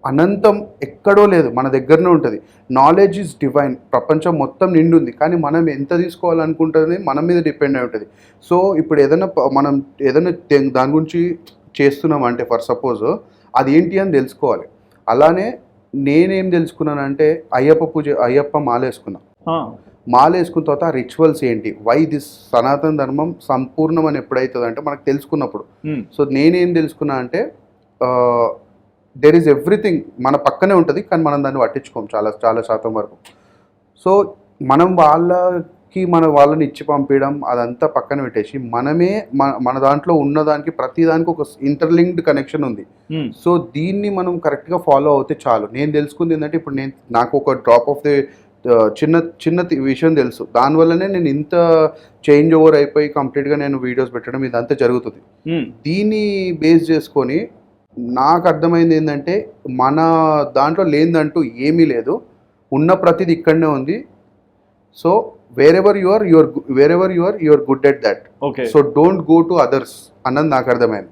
అనంతం ఎక్కడో లేదు, మన దగ్గరనే ఉంటుంది. నాలెడ్జ్ ఈజ్ డివైన్, ప్రపంచం మొత్తం నిండి ఉంది, కానీ మనం ఎంత తీసుకోవాలనుకుంటుంది మన మీద డిపెండ్ అయి ఉంటుంది. సో ఇప్పుడు ఏదైనా మనం ఏదైనా దాని గురించి చేస్తున్నాం అంటే ఫర్ సపోజ్ అది ఏంటి అని తెలుసుకోవాలి. అలానే నేనేం తెలుసుకున్నానంటే అయ్యప్ప మాలేసుకున్నా. మాలేసుకున్న తర్వాత ఆ రిచువల్స్ ఏంటి, వై దిస్ సనాతన ధర్మం సంపూర్ణం అని ఎప్పుడైతుంది అంటే మనకు తెలుసుకున్నప్పుడు. సో నేనేం తెలుసుకున్నా అంటే దెర్ ఈజ్ ఎవ్రీథింగ్ మన పక్కనే ఉంటుంది, కానీ మనం దాన్ని పట్టించుకోం చాలా చాలా శాతం వరకు. సో మనం వాళ్ళని ఇచ్చి పంపించడం అదంతా పక్కన పెట్టేసి మనమే మన దాంట్లో ఉన్నదానికి ప్రతి దానికి ఒక ఇంటర్లింక్డ్ కనెక్షన్ ఉంది. సో దీన్ని మనం కరెక్ట్గా ఫాలో అవుతే చాలు. నేను తెలుసుకుంది ఏంటంటే ఇప్పుడు నాకు ఒక డ్రాప్ ఆఫ్ ది చిన్న విషయం తెలుసు, దానివల్లనే నేను ఇంత చేంజ్ ఓవర్ అయిపోయి కంప్లీట్గా నేను వీడియోస్ పెట్టడం ఇదంతా జరుగుతుంది. దీన్ని బేస్ చేసుకొని నాకు అర్థమైంది ఏంటంటే మన దాంట్లో లేనిదంటూ ఏమీ లేదు, ఉన్న ప్రతిది ఇక్కడనే ఉంది. So wherever you are good at that. So don't go to others అన్నది నాకు అర్థమైంది.